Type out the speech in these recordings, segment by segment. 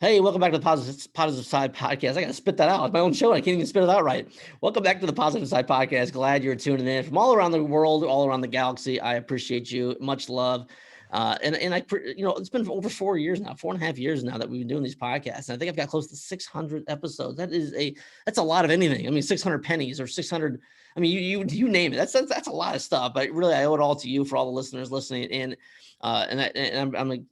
Hey, welcome back to the Positive Side Podcast. I got to spit that out. It's my own show. I can't even spit it out right. Welcome back to the Positive Side Podcast. Glad you're tuning in from all around the world, all around the galaxy. I appreciate you. Much love. It's been over 4 years now, 4.5 years now that we've been doing these podcasts. And I think I've got close to 600 episodes. That's a lot of anything. I mean, 600 pennies or 600. I mean, you name it. That's a lot of stuff. But really, I owe it all to you for all the listeners listening. I'm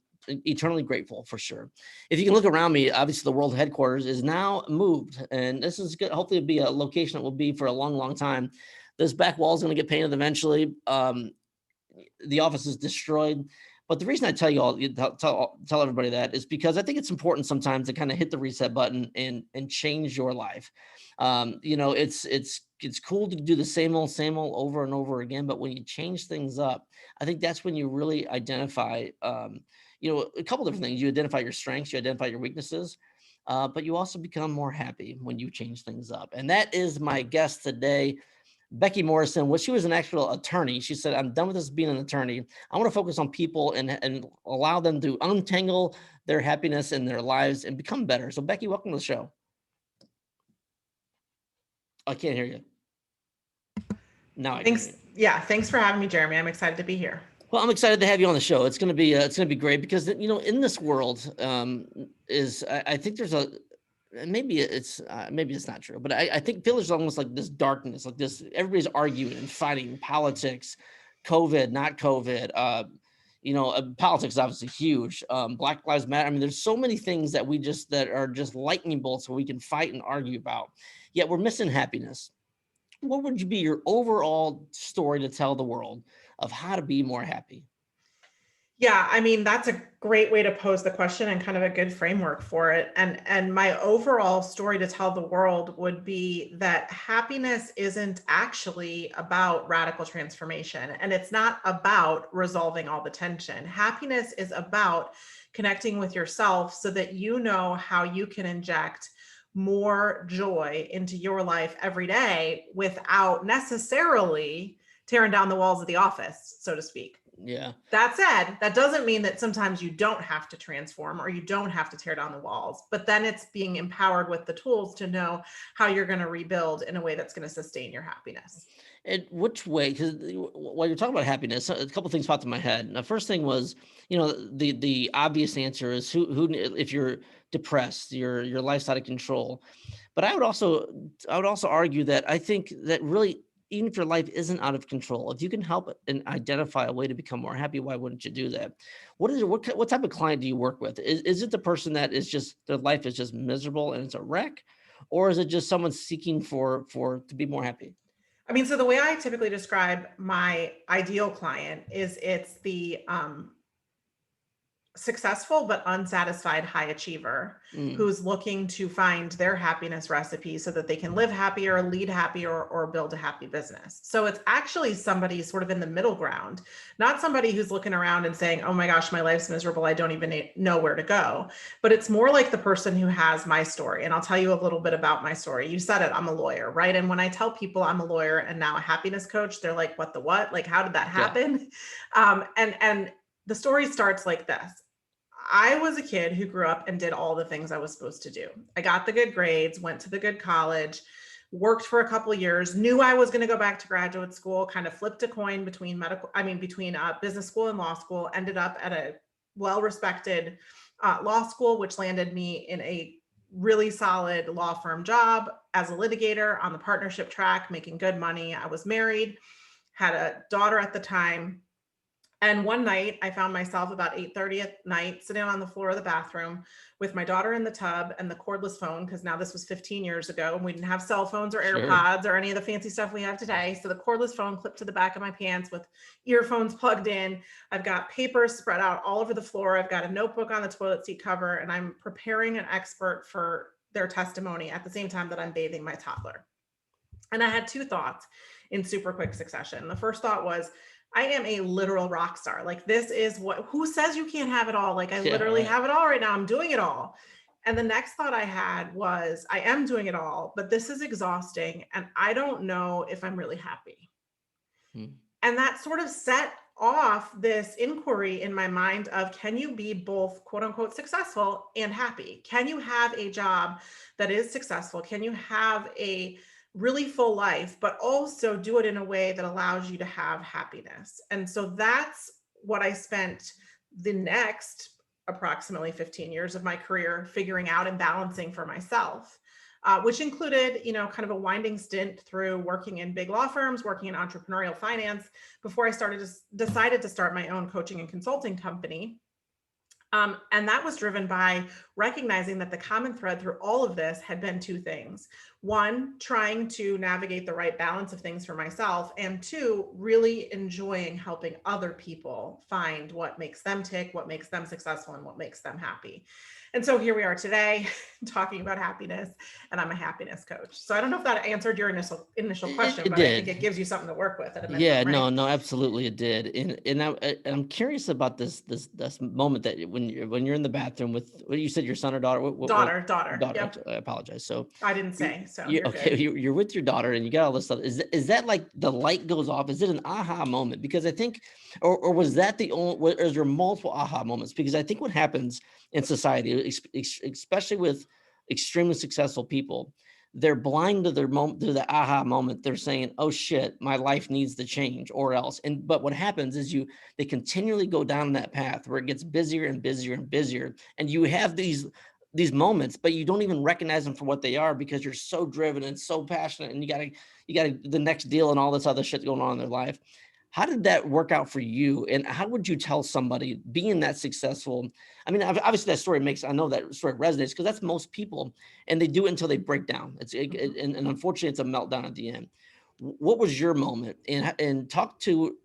eternally grateful for sure. If you can look around me, obviously the world headquarters is now moved, and this is good. Hopefully, it'll be a location that will be for a long, long time. This back wall is going to get painted eventually. The office is destroyed, but the reason I tell you all, tell everybody that is because I think it's important sometimes to kind of hit the reset button and change your life. It's cool to do the same old over and over again, but when you change things up, I think that's when you really identify. A couple different things. You identify your strengths, you identify your weaknesses, but you also become more happy when you change things up. And that is my guest today, Becky Morrison. Well, she was an actual attorney. She said, I'm done with this being an attorney. I want to focus on people and allow them to untangle their happiness in their lives and become better. So Becky, welcome to the show. I can't hear you. Now I can hear you. Yeah, thanks for having me, Jeremy. I'm excited to be here. Well, I'm excited to have you on the show. It's going to be great because in this world, I think there's maybe it's not true, but I think there's almost like this darkness, like this. Everybody's arguing and fighting politics, COVID, not COVID. Politics is obviously huge. Black Lives Matter. I mean, there's so many things that that are just lightning bolts where we can fight and argue about. Yet we're missing happiness. What would be your overall story to tell the world of how to be more happy? Yeah, I mean, that's a great way to pose the question and kind of a good framework for it. And my overall story to tell the world would be that happiness isn't actually about radical transformation, and it's not about resolving all the tension. Happiness is about connecting with yourself so that you know how you can inject more joy into your life every day without necessarily tearing down the walls of the office, so to speak. Yeah. That said, that doesn't mean that sometimes you don't have to transform or you don't have to tear down the walls, but then it's being empowered with the tools to know how you're going to rebuild in a way that's going to sustain your happiness. And which way? Because while you're talking about happiness, a couple of things popped in my head. The first thing was, the obvious answer is who if you're depressed, your life's out of control. But I would also argue that I think that really, even if your life isn't out of control, if you can help and identify a way to become more happy, why wouldn't you do that? What type of client do you work with? Is it the person that is just, their life is just miserable and it's a wreck? Or is it just someone seeking to be more happy? I mean, so the way I typically describe my ideal client is it's the successful but unsatisfied high achiever who's looking to find their happiness recipe so that they can live happier, lead happier, or build a happy business. So it's actually somebody sort of in the middle ground, not somebody who's looking around and saying, oh my gosh, my life's miserable, I don't even know where to go. But it's more like the person who has my story. And I'll tell you a little bit about my story. You said it, I'm a lawyer, right? And when I tell people I'm a lawyer and now a happiness coach, they're like, what the what? Like, how did that happen? Yeah. And the story starts like this. I was a kid who grew up and did all the things I was supposed to do. I got the good grades, went to the good college, worked for a couple of years, knew I was going to go back to graduate school, kind of flipped a coin between business school and law school, ended up at a well-respected law school, which landed me in a really solid law firm job as a litigator on the partnership track, making good money. I was married, had a daughter at the time. And one night I found myself about 8:30 at night, sitting on the floor of the bathroom with my daughter in the tub and the cordless phone, because now this was 15 years ago and we didn't have cell phones or AirPods or any of the fancy stuff we have today. So the cordless phone clipped to the back of my pants with earphones plugged in. I've got papers spread out all over the floor. I've got a notebook on the toilet seat cover, and I'm preparing an expert for their testimony at the same time that I'm bathing my toddler. And I had two thoughts in super quick succession. The first thought was, I am a literal rock star. Like, this is who says you can't have it all? Like, I literally have it all right now. I'm doing it all. And the next thought I had was, I am doing it all, but this is exhausting. And I don't know if I'm really happy. And that sort of set off this inquiry in my mind of, can you be both quote unquote successful and happy? Can you have a job that is successful? Can you have a really full life, but also do it in a way that allows you to have happiness? And so that's what I spent the next approximately 15 years of my career figuring out and balancing for myself. Which included, kind of a winding stint through working in big law firms, working in entrepreneurial finance before I decided to start my own coaching and consulting company. And that was driven by recognizing that the common thread through all of this had been two things. One, trying to navigate the right balance of things for myself. And two, really enjoying helping other people find what makes them tick, what makes them successful, and what makes them happy. And so here we are today talking about happiness, and I'm a happiness coach. So I don't know if that answered your initial question, but I think it gives you something to work with at a minimum. Yeah, right? no, absolutely it did. And I'm curious about this moment that when you're in the bathroom with, what you said, your son or daughter? Daughter. Yep. I apologize. So I didn't say, so you're okay. good. You're with your daughter and you got all this stuff. Is that like the light goes off? Is it an aha moment? Because I think, or was that the only, or is there multiple aha moments? Because I think what happens in society, especially with extremely successful people, they're blind to their moment, to the aha moment. They're saying, oh shit, my life needs to change or else. But what happens is they continually go down that path where it gets busier and busier and busier. And you have these moments, but you don't even recognize them for what they are because you're so driven and so passionate and you gotta the next deal and all this other shit going on in their life. How did that work out for you? And how would you tell somebody being that successful? I mean, obviously that story I know that story resonates because that's most people, and they do it until they break down. And unfortunately it's a meltdown at the end. What was your moment? And talk to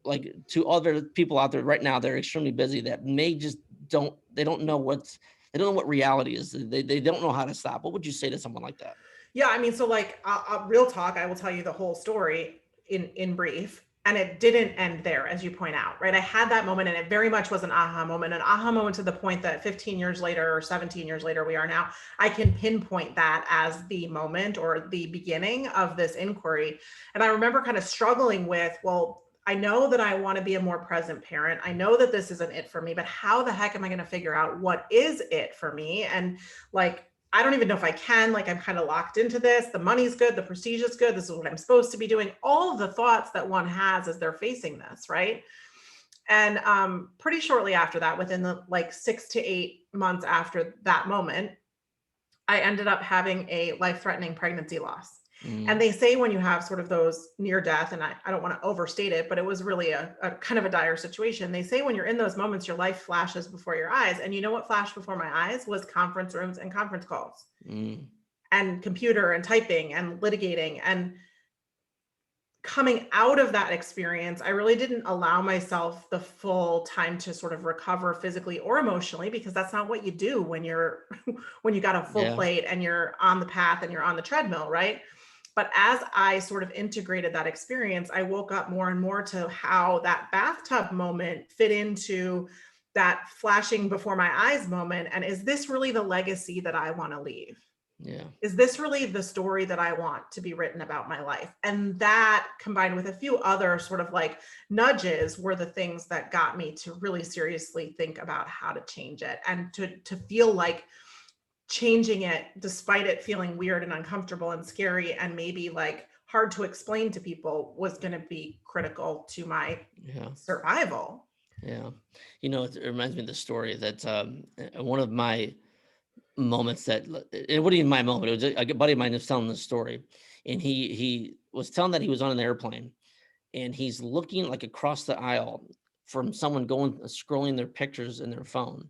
other people out there right now that are extremely busy that may just don't know what reality is. They don't know how to stop. What would you say to someone like that? Yeah, I mean, so like real talk, I will tell you the whole story in brief. And it didn't end there, as you point out, right? I had that moment and it very much was an aha moment to the point that 15 years later or 17 years later, we are now, I can pinpoint that as the moment or the beginning of this inquiry. And I remember kind of struggling with, well, I know that I want to be a more present parent. I know that this isn't it for me, but how the heck am I going to figure out what is it for me? And like, I don't even know if I can, like, I'm kind of locked into this. The money's good. The prestige is good. This is what I'm supposed to be doing. All of the thoughts that one has as they're facing this, right? And pretty shortly after that, within the like 6 to 8 months after that moment, I ended up having a life-threatening pregnancy loss. And they say when you have sort of those near death, and I don't want to overstate it, but it was really a kind of a dire situation. They say when you're in those moments, your life flashes before your eyes. And you know what flashed before my eyes was conference rooms and conference calls and computer and typing and litigating. And coming out of that experience, I really didn't allow myself the full time to sort of recover physically or emotionally, because that's not what you do when you're when you got a full plate and you're on the path and you're on the treadmill, right? But as I sort of integrated that experience, I woke up more and more to how that bathtub moment fit into that flashing before my eyes moment. And is this really the legacy that I want to leave? Yeah. Is this really the story that I want to be written about my life? And that, combined with a few other sort of like nudges, were the things that got me to really seriously think about how to change it and to feel like changing it, despite it feeling weird and uncomfortable and scary and maybe like hard to explain to people, was going to be critical to my survival. Yeah. It reminds me of the story that one of my moments that it wasn't even my moment. It was a buddy of mine was telling this story, and he was telling that he was on an airplane and he's looking like across the aisle from someone scrolling their pictures in their phone.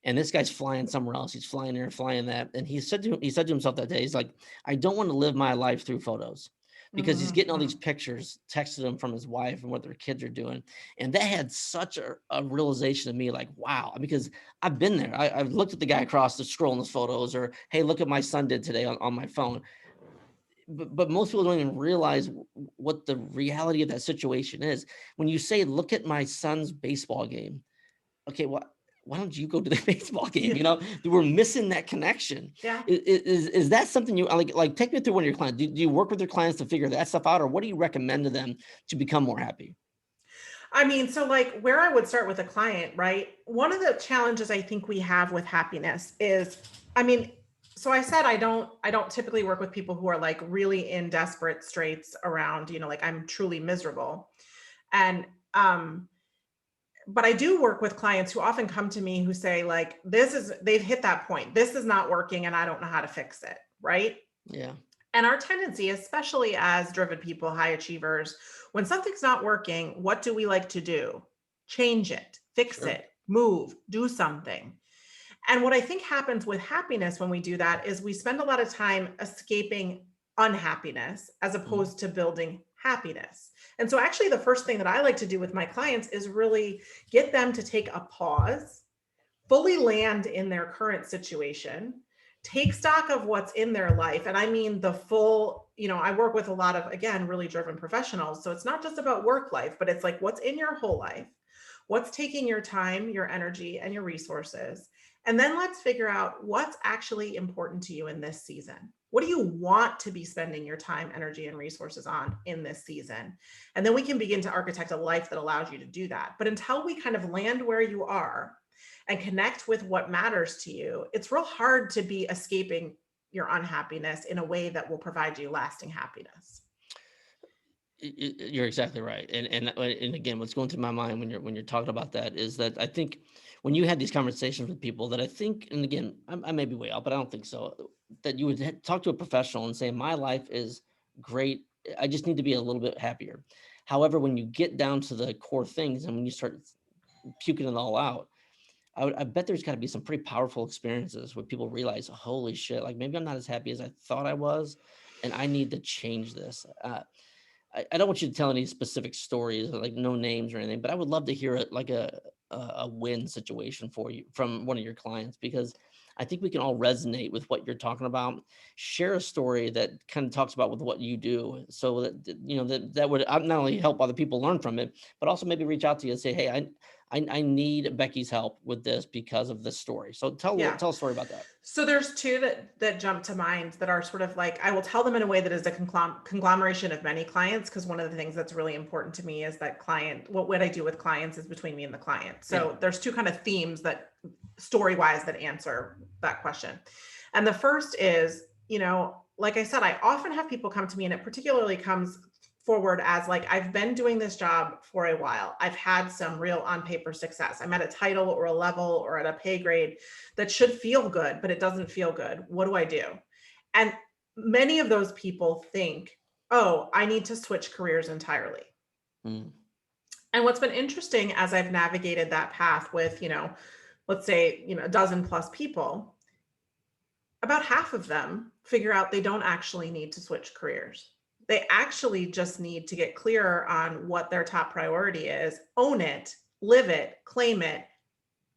And this guy's flying somewhere else. He's flying there, flying that. And he said to himself that day, he's like, I don't want to live my life through photos, because he's getting all these pictures texted him from his wife and what their kids are doing. And that had such a realization to me, like, wow, because I've been there. I've looked at the guy across the scrolling his photos, or, hey, look at my son did today on my phone. But most people don't even realize what the reality of that situation is. When you say, look at my son's baseball game. Okay, why don't you go to the baseball game? We're missing that connection. Yeah. Is that something you like? Take me through one of your clients. Do you work with your clients to figure that stuff out, or what do you recommend to them to become more happy? I mean, so like where I would start with a client, right? One of the challenges I think we have with happiness is, I mean, so I said I don't typically work with people who are like really in desperate straits around, like I'm truly miserable. And but I do work with clients who often come to me who say like they've hit that point. This is not working and I don't know how to fix it, right? Yeah. And our tendency, especially as driven people, high achievers, when something's not working, what do we like to do? Change it, fix Sure. it, move, do something. And what I think happens with happiness when we do that is we spend a lot of time escaping unhappiness as Mm. opposed to building happiness. And so, actually, the first thing that I like to do with my clients is really get them to take a pause, fully land in their current situation, take stock of what's in their life. And I mean the full, I work with a lot of, again, really driven professionals. So it's not just about work life, but it's like what's in your whole life, what's taking your time, your energy, and your resources. And then let's figure out what's actually important to you in this season. What do you want to be spending your time, energy, and resources on in this season? And then we can begin to architect a life that allows you to do that. But until we kind of land where you are, and connect with what matters to you, it's real hard to be escaping your unhappiness in a way that will provide you lasting happiness. You're exactly right, and again, what's going through my mind when you're talking about that is that I think when you had these conversations with people that I think, and again, I may be way out, but I don't think so, that you would talk to a professional and say, "My life is great. I just need to be a little bit happier." However, when you get down to the core things and when you start puking it all out, I bet there's got to be some pretty powerful experiences where people realize, "Holy shit! Like maybe I'm not as happy as I thought I was, and I need to change this." I don't want you to tell any specific stories, like no names or anything, but I would love to hear it like a win situation for you from one of your clients because I think we can all resonate with what you're talking about. Share a story that kind of talks about with what you do, so that would not only help other people learn from it, but also maybe reach out to you and say, "Hey, I need Becky's help with this because of this story." So Yeah. tell a story about that. So there's two that jump to mind that are sort of like I will tell them in a way that is a conglomeration of many clients, because one of the things that's really important to me is that what I do with clients is between me and the client. Yeah. So there's two kind of themes that story wise that answer that question. And the first is, like I said, I often have people come to me, and it particularly comes forward as like, I've been doing this job for a while. I've had some real on paper success. I'm at a title or a level or at a pay grade that should feel good, but it doesn't feel good. What do I do? And many of those people think, oh, I need to switch careers entirely. Mm. And what's been interesting as I've navigated that path with, let's say, a dozen plus people, about half of them figure out they don't actually need to switch careers. They actually just need to get clearer on what their top priority is, own it, live it, claim it,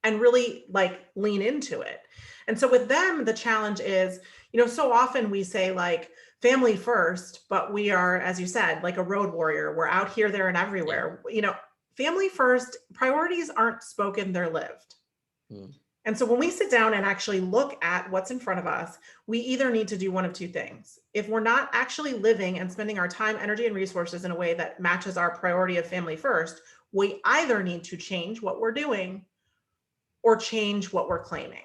and really like lean into it. And so with them, the challenge is, so often we say like family first, but we are, as you said, like a road warrior. We're out here, there, and Yeah. everywhere. Family first, priorities aren't spoken, they're lived. Mm. And so when we sit down and actually look at what's in front of us, we either need to do one of two things. If we're not actually living and spending our time, energy, and resources in a way that matches our priority of family first, we either need to change what we're doing or change what we're claiming.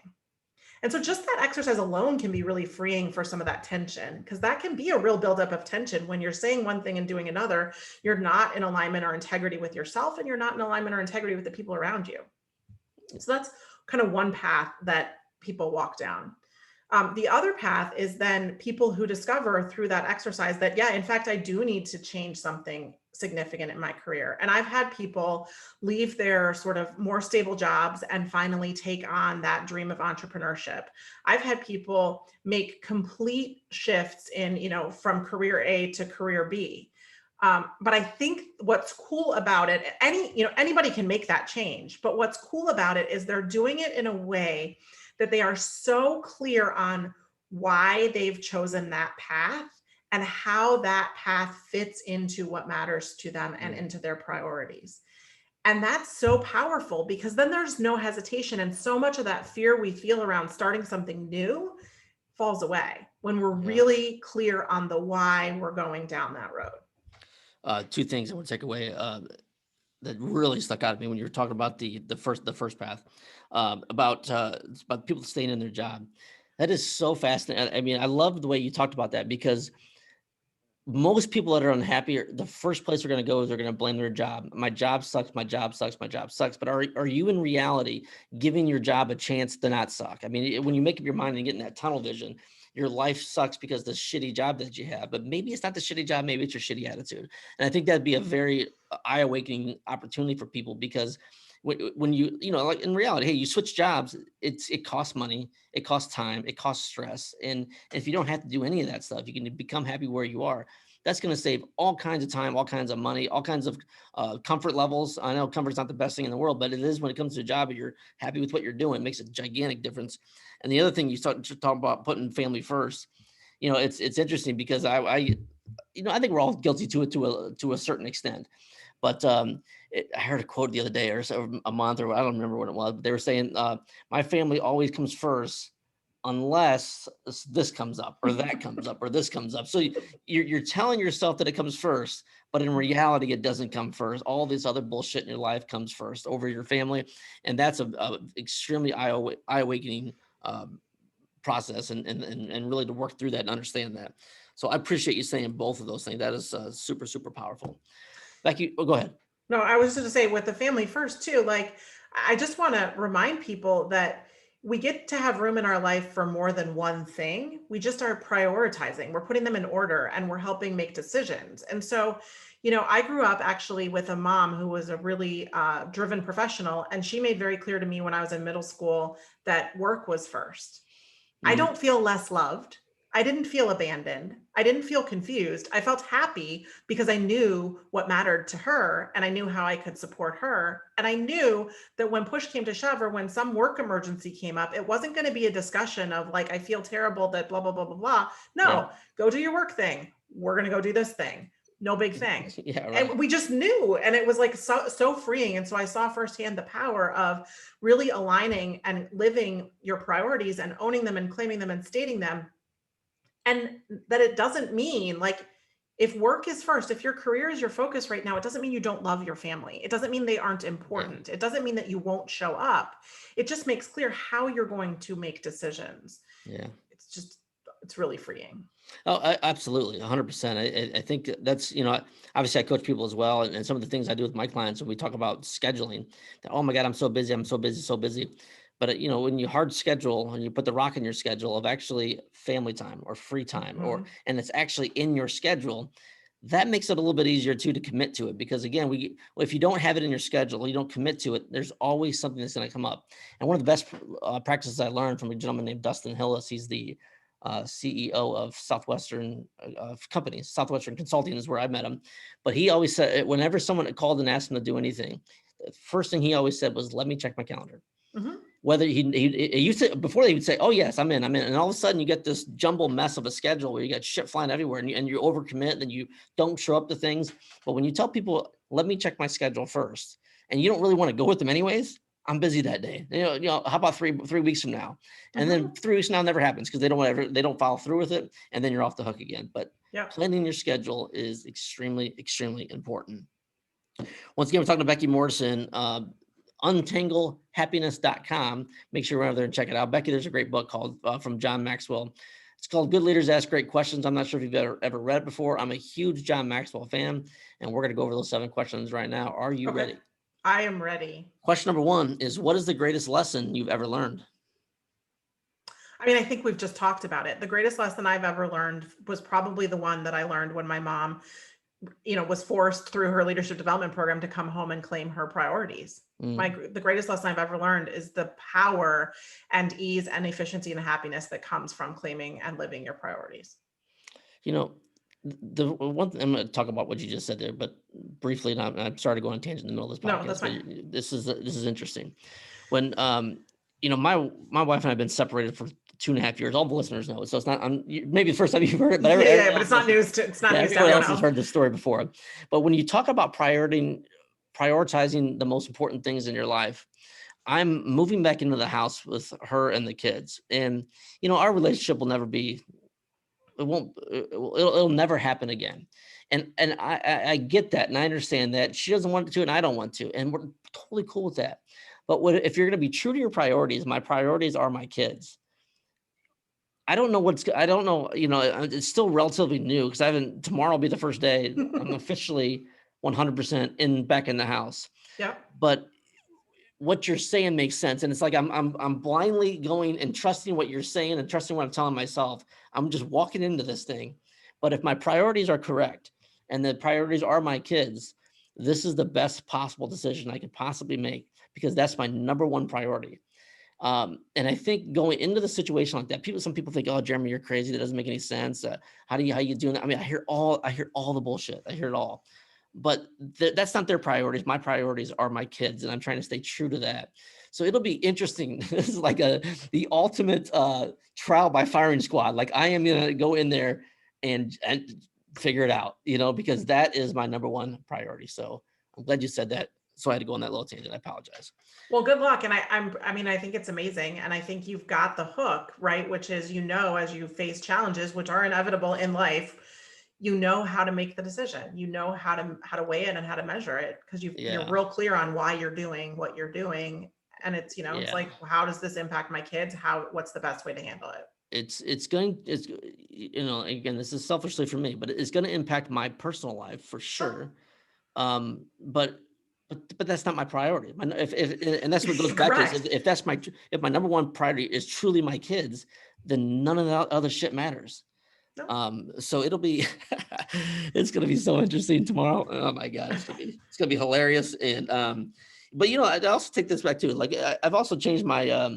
And so just that exercise alone can be really freeing for some of that tension, because that can be a real buildup of tension when you're saying one thing and doing another. You're not in alignment or integrity with yourself, and you're not in alignment or integrity with the people around you. So that's kind of one path that people walk down. The other path is then people who discover through that exercise that, yeah, in fact, I do need to change something significant in my career. And I've had people leave their sort of more stable jobs and finally take on that dream of entrepreneurship. I've had people make complete shifts in, from career A to career B. But I think what's cool about it, anybody can make that change, but what's cool about it is they're doing it in a way that they are so clear on why they've chosen that path and how that path fits into what matters to them and into their priorities. And that's so powerful, because then there's no hesitation. And so much of that fear we feel around starting something new falls away when we're Yeah. really clear on the why we're going down that road. Two things I want to take away. that really stuck out at me when you were talking about the first path, about people staying in their job. That is so fascinating. I mean, I love the way you talked about that, because most people that are unhappy, the first place they're going to go is they're going to blame their job. My job sucks. My job sucks. My job sucks. But are you in reality giving your job a chance to not suck? I mean, when you make up your mind and get in that tunnel vision, your life sucks because the shitty job that you have. But maybe it's not the shitty job. Maybe it's your shitty attitude. And I think that'd be a very eye awakening opportunity for people, because when you know, like in reality, hey, you switch jobs, it costs money, it costs time, it costs stress, and if you don't have to do any of that stuff, you can become happy where you are. That's going to save all kinds of time, all kinds of money, all kinds of comfort levels. I know comfort's not the best thing in the world, but it is when it comes to a job. If you're happy with what you're doing, it makes a gigantic difference. And the other thing you start to talk about, putting family first, you know, it's interesting, because I you know, I think we're all guilty to it to a certain extent. But I heard a quote the other day, or a month, or I don't remember what it was. But they were saying, "My family always comes first, unless this comes up, or that comes up, or this comes up." So you're telling yourself that it comes first, but in reality, it doesn't come first. All this other bullshit in your life comes first over your family, and that's a extremely eye awakening process, and really to work through that and understand that. So I appreciate you saying both of those things. That is super, super powerful. Becky, go ahead. No, I was just going to say, with the family first too, like, I just want to remind people that we get to have room in our life for more than one thing. We just are prioritizing. We're putting them in order, and we're helping make decisions. And so, I grew up actually with a mom who was a really driven professional, and she made very clear to me when I was in middle school that work was first. I Mhm. don't feel less loved. I didn't feel abandoned. I didn't feel confused. I felt happy because I knew what mattered to her, and I knew how I could support her. And I knew that when push came to shove, or when some work emergency came up, it wasn't going to be a discussion of like, I feel terrible that blah, blah, blah, blah, blah. Yeah. No, go do your work thing. We're going to go do this thing. No big thing. Yeah, right. And we just knew, and it was like so freeing. And so I saw firsthand the power of really aligning and living your priorities and owning them and claiming them and stating them. And that it doesn't mean, like, if work is first, if your career is your focus right now, it doesn't mean you don't love your family. It doesn't mean they aren't Yeah. important. It doesn't mean that you won't show up. It just makes clear how you're going to make decisions. Yeah. It's really freeing. Oh, absolutely, 100%. I think that's, obviously I coach people as well, and some of the things I do with my clients when we talk about scheduling. That, oh my God, I'm so busy, I'm so busy, so busy. But when you hard schedule and you put the rock in your schedule of actually family time or free time, Mhm. and it's actually in your schedule, that makes it a little bit easier too to commit to it. Because again, if you don't have it in your schedule, you don't commit to it, there's always something that's going to come up. And one of the best practices I learned from a gentleman named Dustin Hillis, he's the CEO of Southwestern companies. Southwestern Consulting is where I met him. But he always said, whenever someone called and asked him to do anything, the first thing he always said was, "Let me check my calendar." Mhm. Whether he used to, before they would say, "Oh yes, I'm in," and all of a sudden you get this jumble mess of a schedule where you got shit flying everywhere, and you overcommit, and you don't show up to things. But when you tell people, "Let me check my schedule first," and you don't really want to go with them anyways, I'm busy that day. How about three weeks from now? And then Mhm. 3 weeks from now never happens because they don't follow through with it, and then you're off the hook again. But Yep. planning your schedule is extremely, extremely important. Once again, we're talking to Becky Morrison, untanglehappiness.com. Make sure you're over there and check it out. Becky, there's a great book called from John Maxwell. It's called Good Leaders Ask Great Questions. I'm not sure if you've ever read it before. I'm a huge John Maxwell fan, and we're going to go over those 7 questions right now. Are you Okay. ready? I am ready. Question number 1 is, what is the greatest lesson you've ever learned? I mean, I think we've just talked about it. The greatest lesson I've ever learned was probably the one that I learned when my mom, was forced through her leadership development program to come home and claim her priorities. Mm, The greatest lesson I've ever learned is the power and ease and efficiency and happiness that comes from claiming and living your priorities. you know, the one thing, I'm going to talk about what you just said there, but briefly, and I'm sorry to go on a tangent in the middle of this No, that's podcast, but fine. this is interesting. When my wife and I have been separated for 2.5 years. All the listeners know it, so it's not. Maybe the first time you've heard it, but Yeah, yeah, everybody but else it's not knows. news to Yeah, everybody everyone else has else. heard this story before. But when you talk about prioritizing the most important things in your life, I'm moving back into the house with her and the kids, and our relationship will never be it'll never happen again. And I get that, and I understand that she doesn't want to, and I don't want to, and we're totally cool with that. But if you're going to be true to your priorities, my priorities are my kids. I don't know I don't know, it's still relatively new because tomorrow will be the first day I'm officially 100% back in the house. Yep. But what you're saying makes sense. And it's like, I'm blindly going and trusting what you're saying and trusting what I'm telling myself. I'm just walking into this thing. But if my priorities are correct and the priorities are my kids, this is the best possible decision I could possibly make because that's my number one priority. And I think going into the situation like that, some people think, "Oh, Jeremy, you're crazy. That doesn't make any sense. How you doing that?" I mean, I hear all the bullshit. I hear it all, but that's not their priorities. My priorities are my kids, and I'm trying to stay true to that. So it'll be interesting. This is like the ultimate trial by firing squad. Like I am gonna go in there and figure it out, because that is my number one priority. So I'm glad you said that. So I had to go on that little tangent. I apologize. Well, good luck. And I think it's amazing. And I think you've got the hook, right? Which is, as you face challenges, which are inevitable in life, how to make the decision, how to weigh it and how to measure it. Cause you're real clear on why you're doing what you're doing. And it's, it's like, how does this impact my kids? What's the best way to handle it? It's again, this is selfishly for me, but it's going to impact my personal life for sure. But that's not my priority. And that's what goes back to if my number one priority is truly my kids, then none of that other shit matters. Nope. So it'll be, it's going to be so interesting tomorrow. Oh my God, it's going to be hilarious. And, but I also take this back too. Like I've also changed my,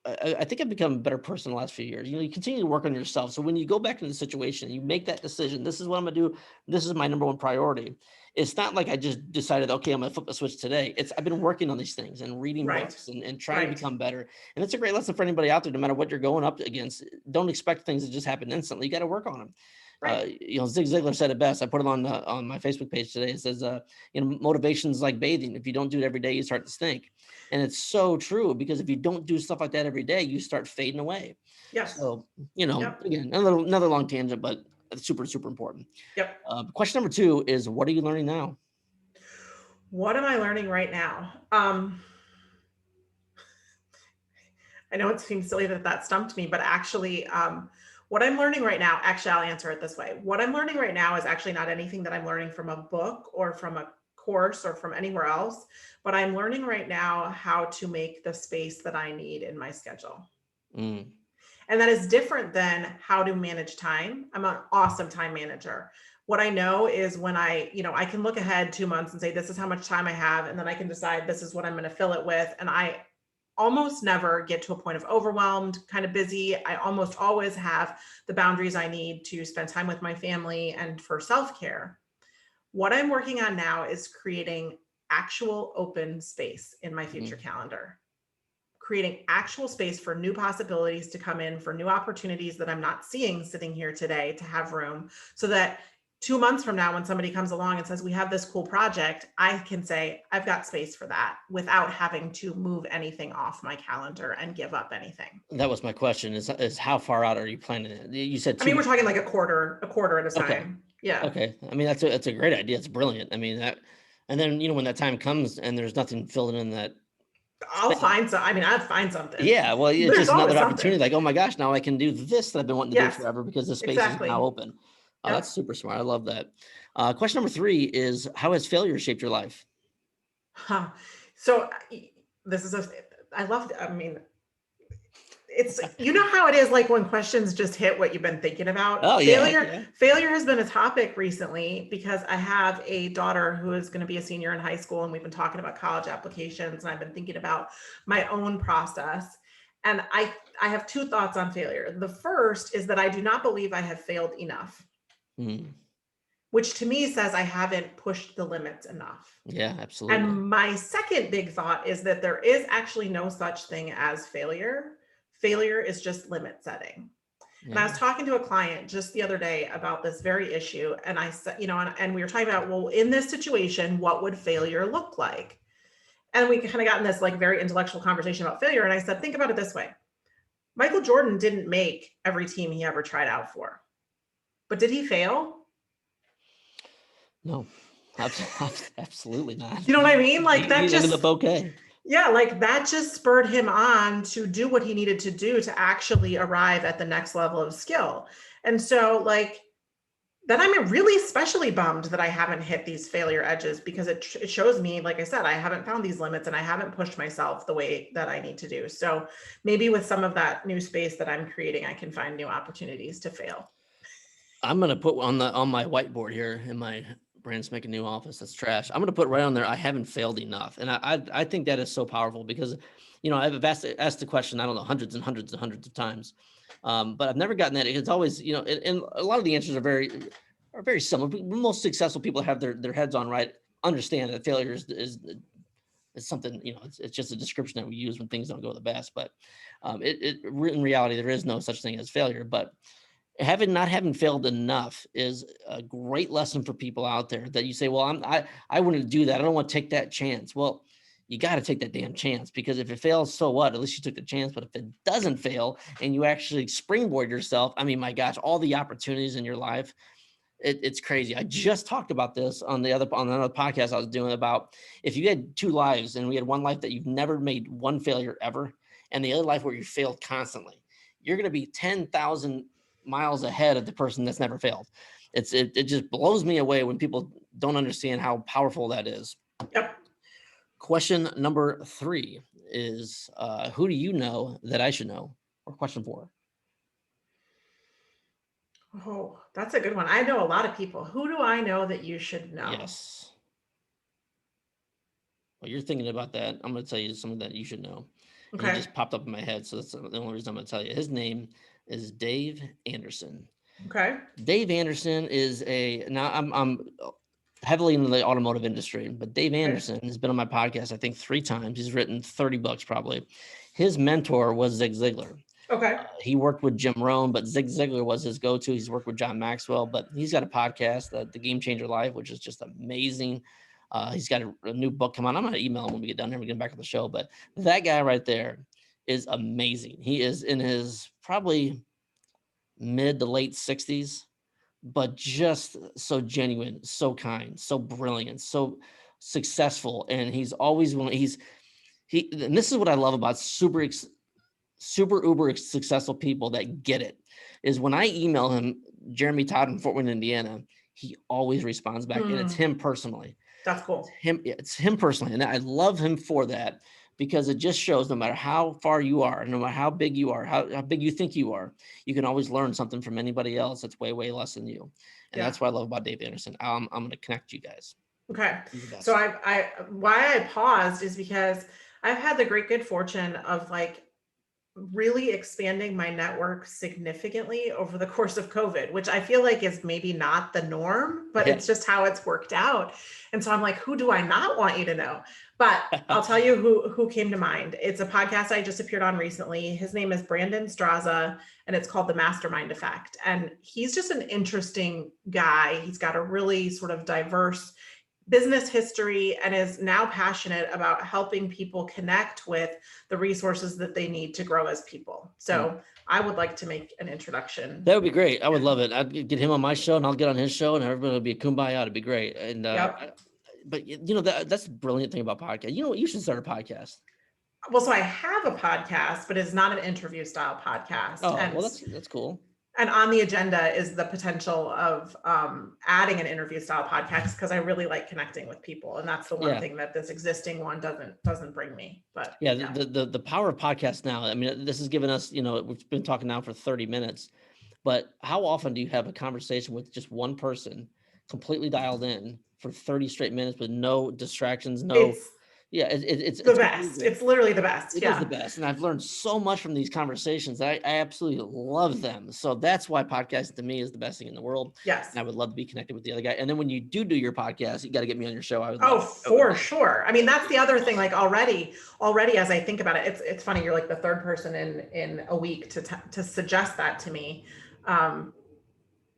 I think I've become a better person the last few years. You continue to work on yourself. So when you go back into the situation, you make that decision. This is what I'm going to do. This is my number one priority. It's not like I just decided, okay, I'm going to flip a switch today. I've been working on these things and reading books and trying to become better. And it's a great lesson for anybody out there, no matter what you're going up against. Don't expect things to just happen instantly. You got to work on them. Zig Ziglar said it best. I put it on my Facebook page today. It says, motivation is like bathing. If you don't do it every day, you start to stink. And it's so true because if you don't do stuff like that every day, you start fading away. Yes. So, again, another long tangent, but it's super, super important. Yep. Question number 2 is, what are you learning now? What am I learning right now? I know it seems silly that stumped me, but actually, what I'm learning right now, actually, I'll answer it this way. What I'm learning right now is actually not anything that I'm learning from a book or from a course or from anywhere else, but I'm learning right now how to make the space that I need in my schedule. And that is different than how to manage time. I'm an awesome time manager. What I know is when I can look ahead 2 months and say, this is how much time I have. And then I can decide this is what I'm going to fill it with. And I almost never get to a point of overwhelmed, kind of busy. I almost always have the boundaries I need to spend time with my family and for self-care. What I'm working on now is creating actual open space in my future calendar, creating actual space for new possibilities to come in, for new opportunities that I'm not seeing sitting here today, to have room so that 2 months from now, when somebody comes along and says, we have this cool project, I can say, I've got space for that without having to move anything off my calendar and give up anything. That was my question is how far out are you planning it? You said, we're talking like a quarter at a time. Okay. Yeah. Okay. I mean, that's a great idea. It's brilliant. I mean, and then, when that time comes and there's nothing filling in that, I'll find something. Yeah. Well, it's just another opportunity. Like, oh my gosh, now I can do this that I've been wanting to do forever because the space is now open. Oh, that's super smart. I love that. Question number 3 is, how has failure shaped your life? So this is it's, how it is, like when questions just hit what you've been thinking about. Oh, Failure has been a topic recently because I have a daughter who is going to be a senior in high school, and we've been talking about college applications, and I've been thinking about my own process. And I have 2 thoughts on failure. The first is that I do not believe I have failed enough. Which to me says I haven't pushed the limits enough. Yeah, absolutely. And my second big thought is that there is actually no such thing as failure. Failure is just limit setting. Yeah. And I was talking to a client just the other day about this very issue. And I said, and we were talking about, well, in this situation, what would failure look like? And we kind of got in this like very intellectual conversation about failure. And I said, think about it this way. Michael Jordan didn't make every team he ever tried out for, but did he fail? No, absolutely not. You know what I mean? Like that He ended just, up okay. yeah, like that just spurred him on to do what he needed to do to actually arrive at the next level of skill. And so like, then I'm really especially bummed that I haven't hit these failure edges, because it shows me, like I said, I haven't found these limits and I haven't pushed myself the way that I need to do. So maybe with some of that new space that I'm creating, I can find new opportunities to fail. I'm gonna put on my whiteboard here in my brand spanking new office that's trash. I'm gonna put right on there, I haven't failed enough. And I think that is so powerful because, I've asked the question, I don't know, hundreds and hundreds and hundreds of times. But I've never gotten that. It's always, and a lot of the answers are very similar. Most successful people have their heads on right, understand that failure is something, it's just a description that we use when things don't go the best. But in reality, there is no such thing as failure. But not having failed enough is a great lesson for people out there that you say, well, I wouldn't do that. I don't want to take that chance. Well, you got to take that damn chance, because if it fails, so what? At least you took the chance. But if it doesn't fail and you actually springboard yourself, I mean, my gosh, all the opportunities in your life, it's crazy. I just talked about this on another podcast I was doing about if you had two lives and we had one life that you've never made one failure ever, and the other life where you failed constantly, you're going to be 10,000 miles ahead of the person that's never failed. It just blows me away when people don't understand how powerful that is. Yep. Question number 3 is, who do you know that I should know? Or question 4. Oh, that's a good one. I know a lot of people. Who do I know that you should know? Yes. Well, you're thinking about that. I'm going to tell you something that you should know. And Okay. he just popped up in my head, so that's the only reason I'm going to tell you. His name is Dave Anderson. Okay. Dave Anderson is now I'm heavily in the automotive industry, but Dave Anderson has been on my podcast, I think 3 times. He's written 30 books probably. His mentor was Zig Ziglar. Okay. He worked with Jim Rohn, but Zig Ziglar was his go-to. He's worked with John Maxwell, but he's got a podcast, The Game Changer Life, which is just amazing. He's got a new book come on. I'm going to email him when we get done here. We get back on the show, but that guy right there is amazing. He is in his probably mid to late 60s, but just so genuine, so kind, so brilliant, so successful. And he's always and this is what I love about super uber successful people that get it, is when I email him, Jeremy Todd in Fort Wayne, Indiana, he always responds back, and it's him personally. That's cool. It's him personally. And I love him for that, because it just shows no matter how far you are, no matter how big you are, how big you think you are, you can always learn something from anybody else that's way, way less than you. And that's what I love about Dave Anderson. I'm going to connect you guys. Okay. So why I paused is because I've had the great good fortune of like really expanding my network significantly over the course of COVID, which I feel like is maybe not the norm, but it's just how it's worked out. And so I'm like, who do I not want you to know? But I'll tell you who came to mind. It's a podcast I just appeared on recently. His name is Brandon Straza, and it's called The Mastermind Effect. And he's just an interesting guy. He's got a really sort of diverse business history and is now passionate about helping people connect with the resources that they need to grow as people. So I would like to make an introduction. That would be great. I would love it. I'd get him on my show and I'll get on his show, and everybody will be a kumbaya. It'd be great. And but that's the brilliant thing about podcasts. You know what? You should start a podcast. Well, so I have a podcast, but it's not an interview style podcast. Oh, well, that's cool. And on the agenda is the potential of adding an interview style podcast, because I really like connecting with people, and that's the one thing that this existing one doesn't bring me. But the power of podcasts now. I mean, this has given us, we've been talking now for 30 minutes, but how often do you have a conversation with just one person, completely dialed in for 30 straight minutes with no distractions, it's the best. It's literally the best. It is the best. And I've learned so much from these conversations. I absolutely love them. So that's why podcasting to me is the best thing in the world. Yes. And I would love to be connected with the other guy. And then when you do your podcast, you got to get me on your show. For sure. I mean, that's the other thing, like already as I think about it, it's funny. You're like the third person in a week to suggest that to me.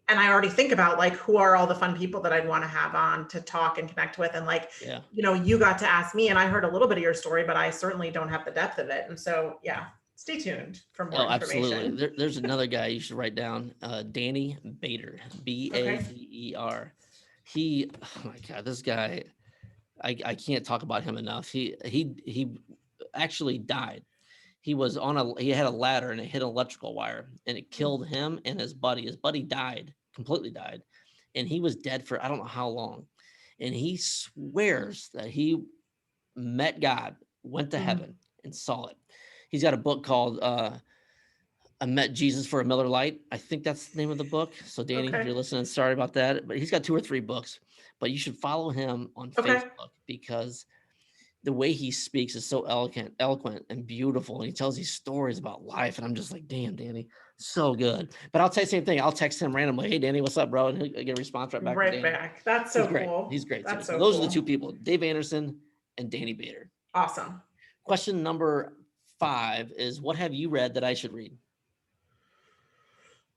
And I already think about like, who are all the fun people that I'd want to have on to talk and connect with. And like, you got to ask me, and I heard a little bit of your story, but I certainly don't have the depth of it. And so, Stay tuned for more Oh, absolutely. information. There's another guy you should write down, Danny Bader, Okay. Bader. He, oh my God, this guy, I can't talk about him enough. He actually died. He had a ladder and it hit an electrical wire and it killed him and his buddy. His buddy died, completely died. And he was dead for I don't know how long. And he swears that he met God, went to Mm. heaven and saw it. He's got a book called I Met Jesus for a Miller Lite. I think that's the name of the book. So Danny, if Okay. you're listening, sorry about that. But he's got 2 or 3 books. But you should follow him on Okay. Facebook because the way he speaks is so eloquent and beautiful. And he tells these stories about life. And I'm just like, damn, Danny, so good. But I'll tell you the same thing. I'll text him randomly. Hey, Danny, what's up, bro? And he'll get a response right back from Right Danny. back. That's He's so great. cool. He's great too. That's So so those are cool. the 2 people, Dave Anderson and Danny Bader. Awesome. Question number 5 is what have you read that I should read?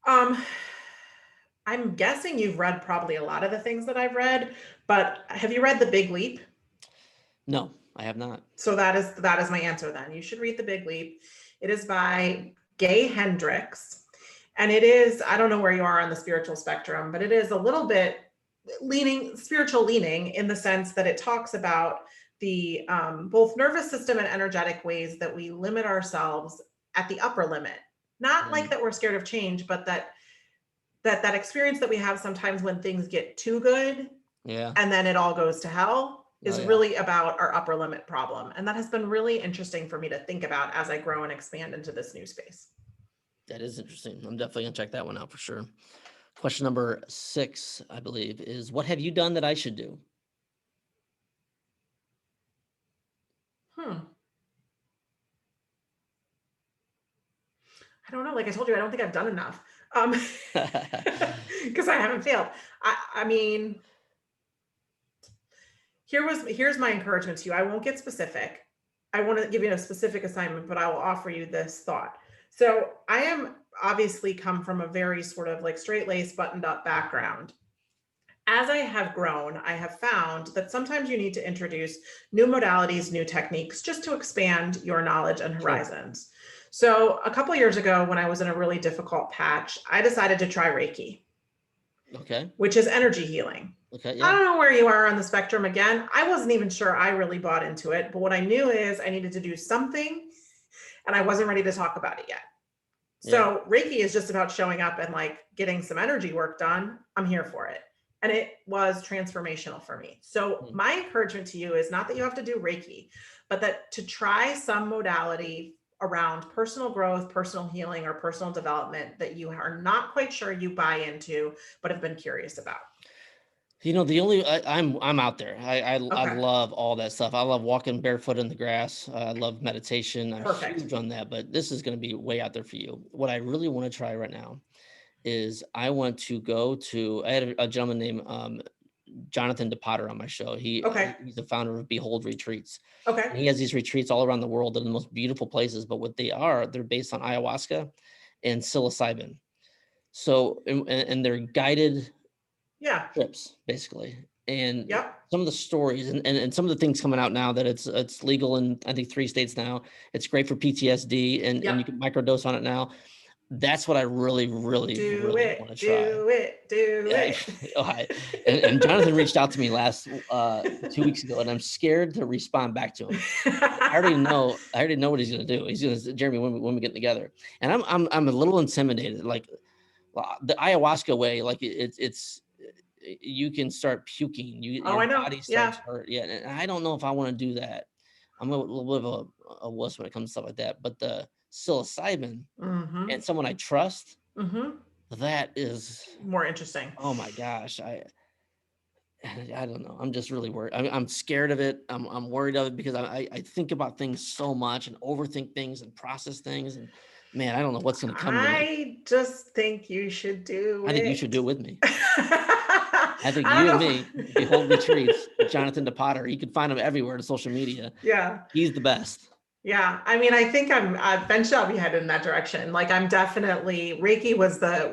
I'm guessing you've read probably a lot of the things that I've read, but have you read The Big Leap? No, I have not. So that is my answer then. You should read The Big Leap. It is by Gay Hendricks. And it is, I don't know where you are on the spiritual spectrum, but it is a little bit spiritual leaning in the sense that it talks about the both nervous system and energetic ways that we limit ourselves at the upper limit. Not like that we're scared of change, but that experience that we have sometimes when things get too good and then it all goes to hell is really about our upper limit problem. And that has been really interesting for me to think about as I grow and expand into this new space. That is interesting. I'm definitely gonna check that one out for sure. Question number 6, I believe, is what have you done that I should do? I don't know. Like I told you, I don't think I've done enough. Because I haven't failed. I mean, here's my encouragement to you. I won't get specific. I want to give you a specific assignment, but I will offer you this thought. So I am obviously come from a very sort of like straight-laced, buttoned up background. As I have grown, I have found that sometimes you need to introduce new modalities, new techniques, just to expand your knowledge and horizons. Sure. So a couple of years ago, when I was in a really difficult patch, I decided to try Reiki. Okay. Which is energy healing. Okay. Yeah. I don't know where you are on the spectrum. Again, I wasn't even sure I really bought into it, but what I knew is I needed to do something and I wasn't ready to talk about it yet. So Reiki is just about showing up and like getting some energy work done. I'm here for it. And it was transformational for me. So my encouragement to you is not that you have to do Reiki, but that to try some modality around personal growth, personal healing, or personal development that you are not quite sure you buy into, but have been curious about. You know, I'm out there. I love all that stuff. I love walking barefoot in the grass. I love meditation. I'm huge on that, but this is going to be way out there for you. What I really want to try right now is I want to I had a gentleman named Jonathan DePotter on my show. He's the founder of Behold Retreats. Okay. And he has these retreats all around the world in the most beautiful places, but what they're based on ayahuasca and psilocybin. So, and they're guided trips basically. And some of the stories and some of the things coming out now that it's legal in I think 3 states now. It's great for PTSD and you can microdose on it now. That's what I really want to try. Do it. And Jonathan reached out to me last 2 weeks ago, and I'm scared to respond back to him. I already know what he's going to do. He's going to say, Jeremy, when we get together, and I'm a little intimidated. Like the ayahuasca way, like it's you can start puking. Your body starts hurt. Yeah, and I don't know if I want to do that. I'm a little bit of a wuss when it comes to stuff like that. But the psilocybin and someone I trust, that is more interesting. Oh my gosh. I don't know. I'm just really worried. I'm scared of it. I'm worried of it because I think about things so much and overthink things and process things. And man, I don't know what's going to come to me. I just think you should do it. I think you should do it with me. I think you and me, Behold Retreats, Jonathan DePotter, you can find him everywhere on social media. Yeah. He's the best. Yeah. I mean, I think I've been shall be headed in that direction. Like I'm definitely, Reiki was the,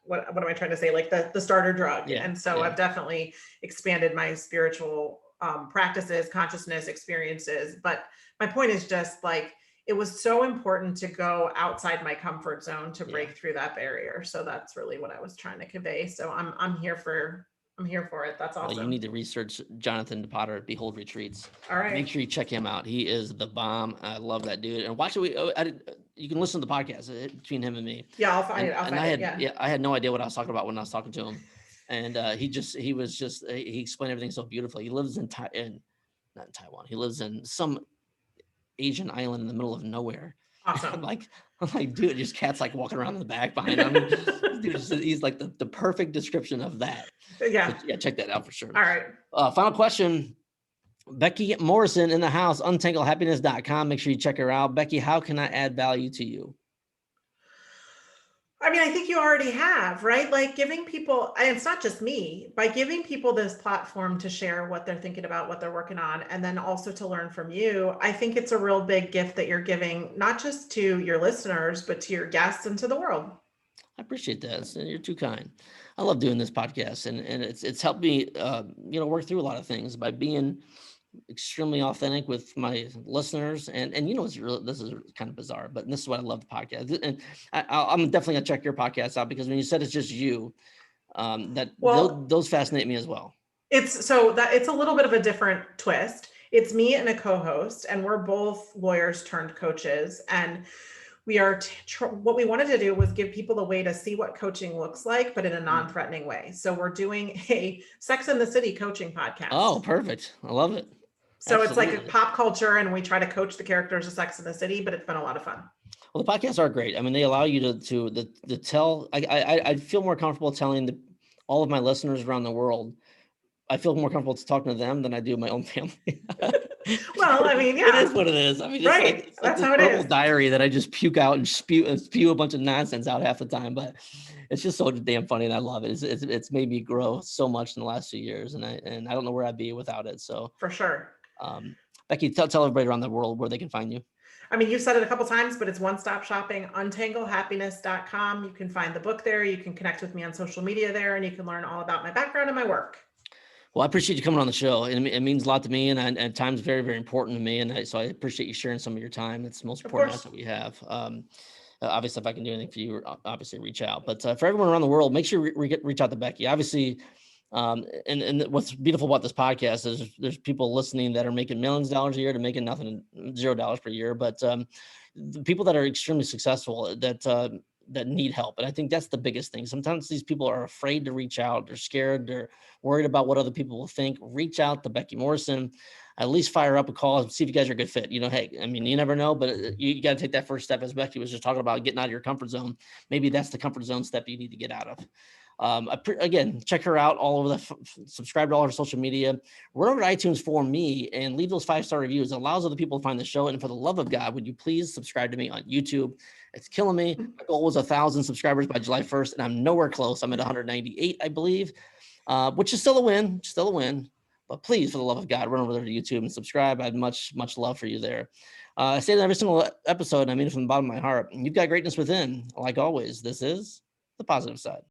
what am I trying to say? Like the starter drug. Yeah. And so I've definitely expanded my spiritual practices, consciousness experiences. But my point is just like, it was so important to go outside my comfort zone to break Yeah. through that barrier. So that's really what I was trying to convey. So I'm here for it. That's Well, you awesome. need to research Jonathan Potter at Behold Retreats. All right. Make sure you check him out. He is the bomb. I love that dude. And watch it. You can listen to the podcast between him and me. Yeah, I'll find it. I had no idea what I was talking about when I was talking to him. And he explained everything so beautifully. He lives not in Taiwan. He lives in some Asian island in the middle of nowhere. Awesome. I'm like, dude, just cats like walking around in the back behind him. I mean, dude, he's like the perfect description of that. Yeah. But yeah, check that out for sure. All right. Final question. Becky Morrison in the house, untanglehappiness.com. Make sure you check her out. Becky, how can I add value to you? I mean, I think you already have, right? Like giving people, and it's not just me, by giving people this platform to share what they're thinking about, what they're working on, and then also to learn from you. I think it's a real big gift that you're giving, not just to your listeners, but to your guests and to the world. I appreciate that. You're too kind. I love doing this podcast, and it's helped me, work through a lot of things by being extremely authentic with my listeners. And this is kind of bizarre, but this is what I love the podcast. And I'm definitely gonna check your podcast out, because when you said it's just you, those fascinate me as well. It's a little bit of a different twist. It's me and a co-host, and we're both lawyers turned coaches. And we are what we wanted to do was give people a way to see what coaching looks like, but in a non-threatening way. So we're doing a Sex and the City coaching podcast. Oh, perfect. I love it. So Absolutely. It's like a pop culture, and we try to coach the characters of Sex and the City, but it's been a lot of fun. Well, the podcasts are great. I mean, they allow you to tell. I feel more comfortable telling all of my listeners around the world. I feel more comfortable talking to them than I do my own family. Well, I mean, yeah, it is what it is. I mean, right. That's how it is. Diary that I just puke out and spew a bunch of nonsense out half the time, but it's just so damn funny, and I love it. It's made me grow so much in the last few years, and I don't know where I'd be without it. So for sure. Becky, tell everybody around the world where they can find you. I mean, you've said it a couple times, but it's one-stop shopping, untanglehappiness.com. You can find the book there. You can connect with me on social media there, and you can learn all about my background and my work. Well, I appreciate you coming on the show. It means a lot to me, and time's very, very important to me. And so I appreciate you sharing some of your time. It's the most important asset we have. Obviously, if I can do anything for you, obviously reach out. But for everyone around the world, make sure you reach out to Becky. Obviously, and what's beautiful about this podcast is there's people listening that are making millions of dollars a year to making nothing, $0 per year. But the people that are extremely successful that need help. And I think that's the biggest thing. Sometimes these people are afraid to reach out. They're scared. They're worried about what other people will think. Reach out to Becky Morrison. At least fire up a call, see if you guys are a good fit. Hey, I mean, you never know, but you got to take that first step, as Becky was just talking about, getting out of your comfort zone. Maybe that's the comfort zone step you need to get out of. Again, check her out all over subscribe to all her social media. Run over to iTunes for me and leave those 5-star reviews. It allows other people to find the show. And for the love of God, would you please subscribe to me on YouTube? It's killing me. My goal was 1,000 subscribers by July 1st, and I'm nowhere close. I'm at 198, I believe, which is still a win, But please, for the love of God, run over there to YouTube and subscribe. I had much, much love for you there. I say that every single episode, and I mean it from the bottom of my heart. You've got greatness within. Like always, this is The Positive Side.